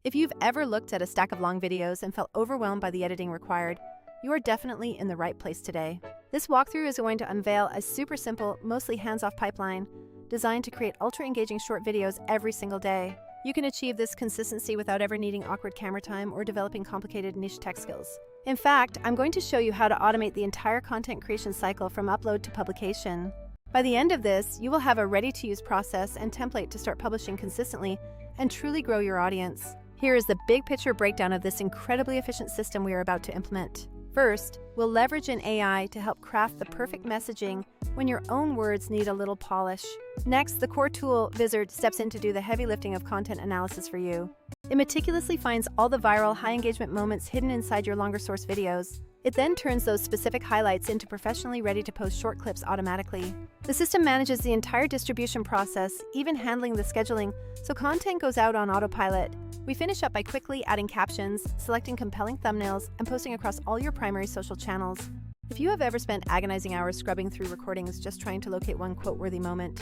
If you've ever looked at a stack of long videos and felt overwhelmed by the editing required, you are definitely in the right place today. This walkthrough is going to unveil a super simple, mostly hands-off pipeline designed to create ultra-engaging short videos every single day. You can achieve this consistency without ever needing awkward camera time or developing complicated niche tech skills. In fact, I'm going to show you how to automate the entire content creation cycle from upload to publication. By the end of this, you will have a ready-to-use process and template to start publishing consistently and truly grow your audience. Here is the big picture breakdown of this incredibly efficient system we are about to implement. First, we'll leverage an AI to help craft the perfect messaging when your own words need a little polish. Next, the core tool, Vizard, steps in to do the heavy lifting of content analysis for you. It meticulously finds all the viral, high-engagement moments hidden inside your longer source videos. It then turns those specific highlights into professionally ready-to-post short clips automatically. The system manages the entire distribution process, even handling the scheduling, so content goes out on autopilot. We finish up by quickly adding captions, selecting compelling thumbnails, and posting across all your primary social channels. If you have ever spent agonizing hours scrubbing through recordings just trying to locate one quote-worthy moment,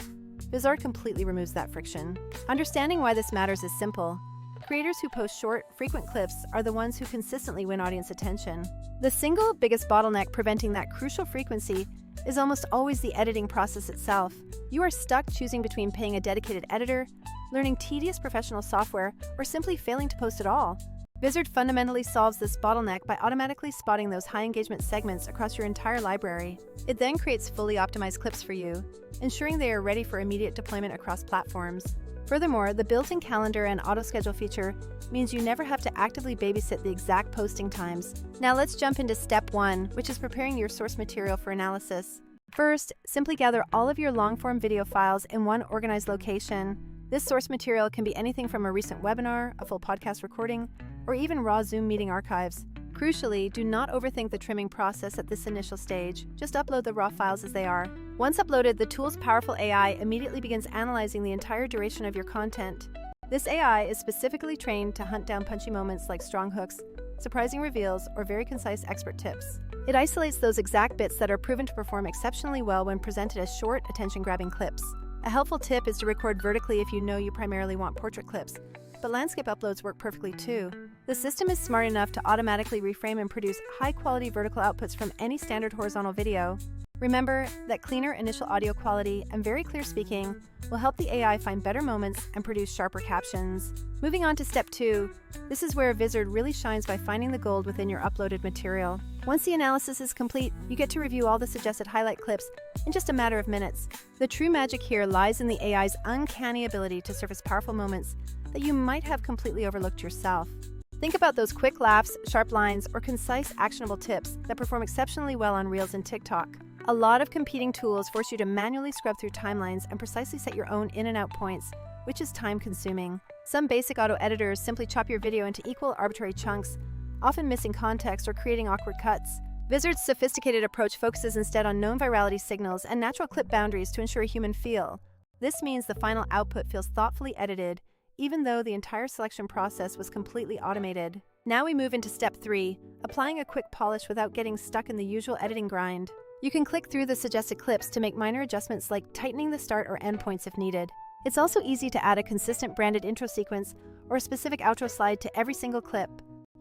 Vizard completely removes that friction. Understanding why this matters is simple. Creators who post short, frequent clips are the ones who consistently win audience attention. The single biggest bottleneck preventing that crucial frequency is almost always the editing process itself. You are stuck choosing between paying a dedicated editor, learning tedious professional software, or simply failing to post at all. Vizard fundamentally solves this bottleneck by automatically spotting those high-engagement segments across your entire library. It then creates fully optimized clips for you, ensuring they are ready for immediate deployment across platforms. Furthermore, the built-in calendar and auto-schedule feature means you never have to actively babysit the exact posting times. Now let's jump into step 1, which is preparing your source material for analysis. First, simply gather all of your long-form video files in one organized location. This source material can be anything from a recent webinar, a full podcast recording, or even raw Zoom meeting archives. Crucially, do not overthink the trimming process at this initial stage. Just upload the raw files as they are. Once uploaded, the tool's powerful AI immediately begins analyzing the entire duration of your content. This AI is specifically trained to hunt down punchy moments like strong hooks, surprising reveals, or very concise expert tips. It isolates those exact bits that are proven to perform exceptionally well when presented as short, attention-grabbing clips. A helpful tip is to record vertically if you know you primarily want portrait clips, but landscape uploads work perfectly too. The system is smart enough to automatically reframe and produce high-quality vertical outputs from any standard horizontal video. Remember that cleaner initial audio quality and very clear speaking will help the AI find better moments and produce sharper captions. Moving on to step 2, this is where Vizard really shines by finding the gold within your uploaded material. Once the analysis is complete, you get to review all the suggested highlight clips in just a matter of minutes. The true magic here lies in the AI's uncanny ability to surface powerful moments that you might have completely overlooked yourself. Think about those quick laughs, sharp lines, or concise, actionable tips that perform exceptionally well on Reels and TikTok. A lot of competing tools force you to manually scrub through timelines and precisely set your own in and out points, which is time-consuming. Some basic auto editors simply chop your video into equal arbitrary chunks, often missing context or creating awkward cuts. Vizard's sophisticated approach focuses instead on known virality signals and natural clip boundaries to ensure a human feel. This means the final output feels thoughtfully edited, even though the entire selection process was completely automated. Now we move into step 3, applying a quick polish without getting stuck in the usual editing grind. You can click through the suggested clips to make minor adjustments like tightening the start or end points if needed. It's also easy to add a consistent branded intro sequence or a specific outro slide to every single clip.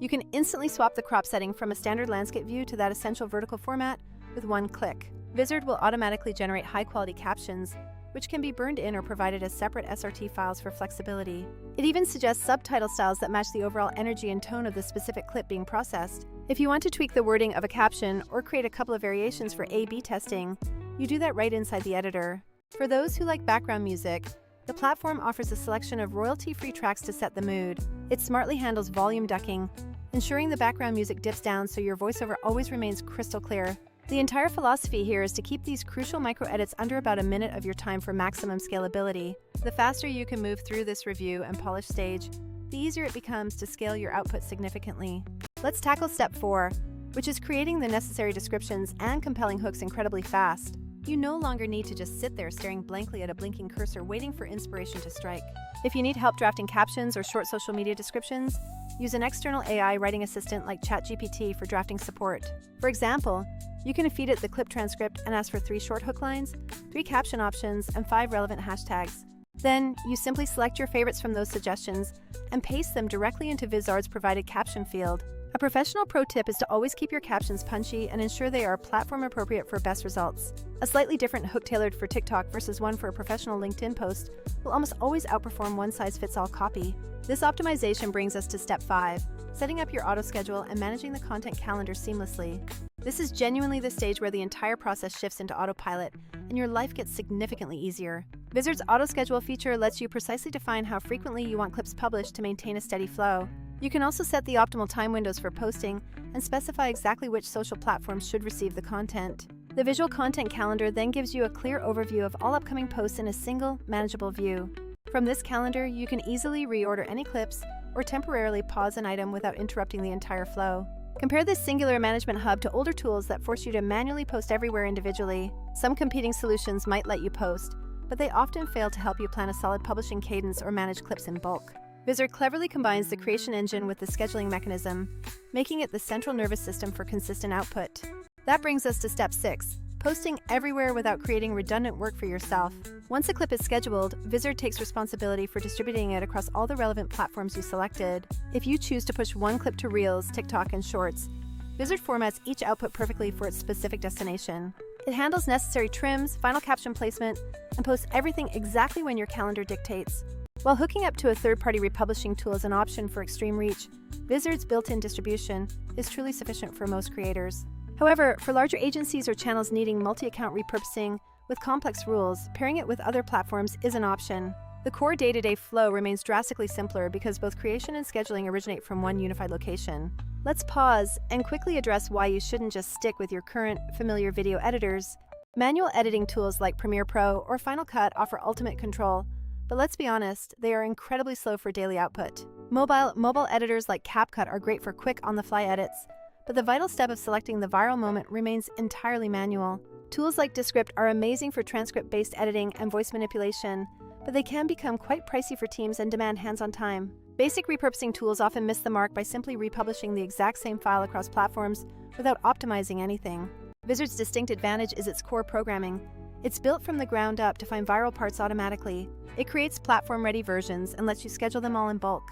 You can instantly swap the crop setting from a standard landscape view to that essential vertical format with one click. Vizard will automatically generate high-quality captions, which can be burned in or provided as separate SRT files for flexibility. It even suggests subtitle styles that match the overall energy and tone of the specific clip being processed. If you want to tweak the wording of a caption or create a couple of variations for A/B testing, you do that right inside the editor. For those who like background music, the platform offers a selection of royalty-free tracks to set the mood. It smartly handles volume ducking, ensuring the background music dips down so your voiceover always remains crystal clear. The entire philosophy here is to keep these crucial micro-edits under about a minute of your time for maximum scalability. The faster you can move through this review and polish stage, the easier it becomes to scale your output significantly. Let's tackle step 4, which is creating the necessary descriptions and compelling hooks incredibly fast. You no longer need to just sit there staring blankly at a blinking cursor waiting for inspiration to strike. If you need help drafting captions or short social media descriptions, use an external AI writing assistant like ChatGPT for drafting support. For example, you can feed it the clip transcript and ask for 3 short hook lines, 3 caption options, and 5 relevant hashtags. Then, you simply select your favorites from those suggestions and paste them directly into Vizard's provided caption field. A professional pro tip is to always keep your captions punchy and ensure they are platform appropriate for best results. A slightly different hook tailored for TikTok versus one for a professional LinkedIn post will almost always outperform one-size-fits-all copy. This optimization brings us to step 5, setting up your auto schedule and managing the content calendar seamlessly. This is genuinely the stage where the entire process shifts into autopilot and your life gets significantly easier. Vizard's auto schedule feature lets you precisely define how frequently you want clips published to maintain a steady flow. You can also set the optimal time windows for posting and specify exactly which social platforms should receive the content. The visual content calendar then gives you a clear overview of all upcoming posts in a single, manageable view. From this calendar, you can easily reorder any clips or temporarily pause an item without interrupting the entire flow. Compare this singular management hub to older tools that force you to manually post everywhere individually. Some competing solutions might let you post, but they often fail to help you plan a solid publishing cadence or manage clips in bulk. Vizard cleverly combines the creation engine with the scheduling mechanism, making it the central nervous system for consistent output. That brings us to step 6, posting everywhere without creating redundant work for yourself. Once a clip is scheduled, Vizard takes responsibility for distributing it across all the relevant platforms you selected. If you choose to push one clip to Reels, TikTok, and Shorts, Vizard formats each output perfectly for its specific destination. It handles necessary trims, final caption placement, and posts everything exactly when your calendar dictates. While hooking up to a third-party republishing tool is an option for extreme reach, Vizard's built-in distribution is truly sufficient for most creators. However, for larger agencies or channels needing multi-account repurposing with complex rules, pairing it with other platforms is an option. The core day-to-day flow remains drastically simpler because both creation and scheduling originate from one unified location. Let's pause and quickly address why you shouldn't just stick with your current, familiar video editors. Manual editing tools like Premiere Pro or Final Cut offer ultimate control, but let's be honest, they are incredibly slow for daily output. Mobile editors like CapCut are great for quick on-the-fly edits, but the vital step of selecting the viral moment remains entirely manual. Tools like Descript are amazing for transcript-based editing and voice manipulation, but they can become quite pricey for teams and demand hands-on time. Basic repurposing tools often miss the mark by simply republishing the exact same file across platforms without optimizing anything. Vizard's distinct advantage is its core programming. It's built from the ground up to find viral parts automatically. It creates platform-ready versions and lets you schedule them all in bulk,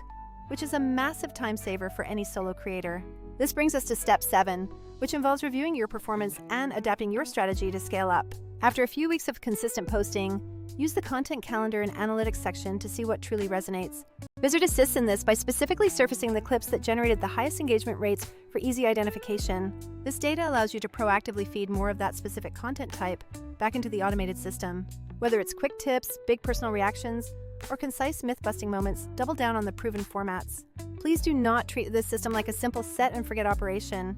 which is a massive time saver for any solo creator. This brings us to step 7, which involves reviewing your performance and adapting your strategy to scale up. After a few weeks of consistent posting, use the content calendar and analytics section to see what truly resonates. Vizard assists in this by specifically surfacing the clips that generated the highest engagement rates for easy identification. This data allows you to proactively feed more of that specific content type back into the automated system. Whether it's quick tips, big personal reactions, or concise myth-busting moments, double down on the proven formats. Please do not treat this system like a simple set-and-forget operation.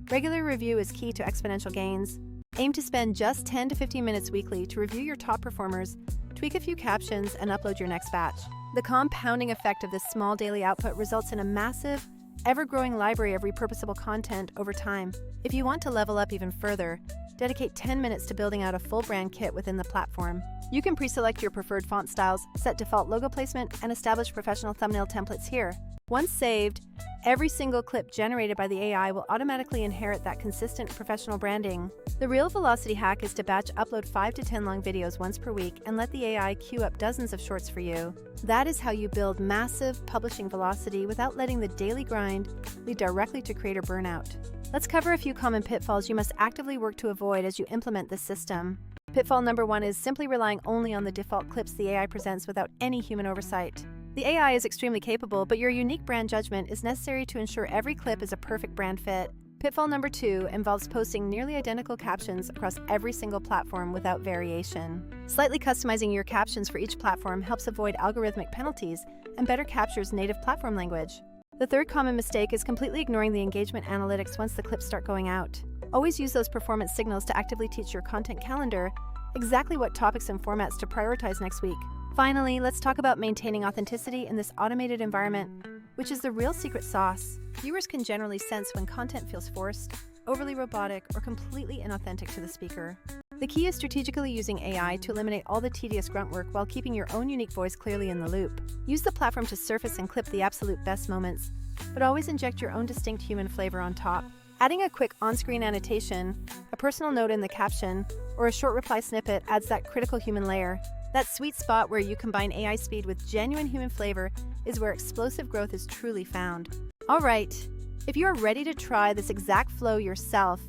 Regular review is key to exponential gains. Aim to spend just 10 to 15 minutes weekly to review your top performers, tweak a few captions, and upload your next batch. The compounding effect of this small daily output results in a massive, ever-growing library of repurposable content over time. If you want to level up even further, dedicate 10 minutes to building out a full brand kit within the platform. You can pre-select your preferred font styles, set default logo placement, and establish professional thumbnail templates here. Once saved, every single clip generated by the AI will automatically inherit that consistent professional branding. The real velocity hack is to batch upload 5 to 10 long videos once per week and let the AI queue up dozens of shorts for you. That is how you build massive publishing velocity without letting the daily grind lead directly to creator burnout. Let's cover a few common pitfalls you must actively work to avoid as you implement this system. Pitfall number 1 is simply relying only on the default clips the AI presents without any human oversight. The AI is extremely capable, but your unique brand judgment is necessary to ensure every clip is a perfect brand fit. Pitfall number 2 involves posting nearly identical captions across every single platform without variation. Slightly customizing your captions for each platform helps avoid algorithmic penalties and better captures native platform language. The third common mistake is completely ignoring the engagement analytics once the clips start going out. Always use those performance signals to actively teach your content calendar exactly what topics and formats to prioritize next week. Finally, let's talk about maintaining authenticity in this automated environment, which is the real secret sauce. Viewers can generally sense when content feels forced, overly robotic, or completely inauthentic to the speaker. The key is strategically using AI to eliminate all the tedious grunt work while keeping your own unique voice clearly in the loop. Use the platform to surface and clip the absolute best moments, but always inject your own distinct human flavor on top. Adding a quick on-screen annotation, a personal note in the caption, or a short reply snippet adds that critical human layer. That sweet spot where you combine AI speed with genuine human flavor is where explosive growth is truly found. All right, if you are ready to try this exact flow yourself,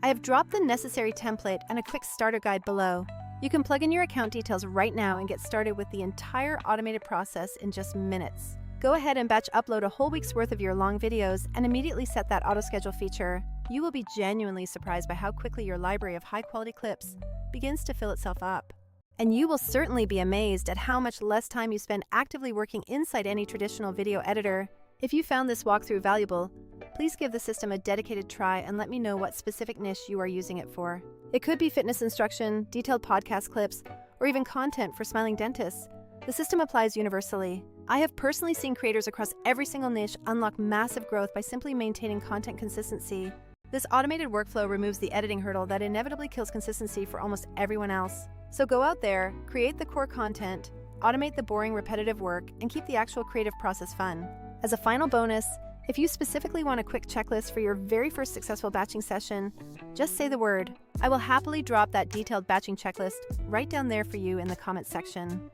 I have dropped the necessary template and a quick starter guide below. You can plug in your account details right now and get started with the entire automated process in just minutes. Go ahead and batch upload a whole week's worth of your long videos and immediately set that auto-schedule feature. You will be genuinely surprised by how quickly your library of high-quality clips begins to fill itself up. And you will certainly be amazed at how much less time you spend actively working inside any traditional video editor. If you found this walkthrough valuable, please give the system a dedicated try and let me know what specific niche you are using it for. It could be fitness instruction, detailed podcast clips, or even content for smiling dentists. The system applies universally. I have personally seen creators across every single niche unlock massive growth by simply maintaining content consistency. This automated workflow removes the editing hurdle that inevitably kills consistency for almost everyone else. So go out there, create the core content, automate the boring, repetitive work, and keep the actual creative process fun. As a final bonus, if you specifically want a quick checklist for your very first successful batching session, just say the word. I will happily drop that detailed batching checklist right down there for you in the comments section.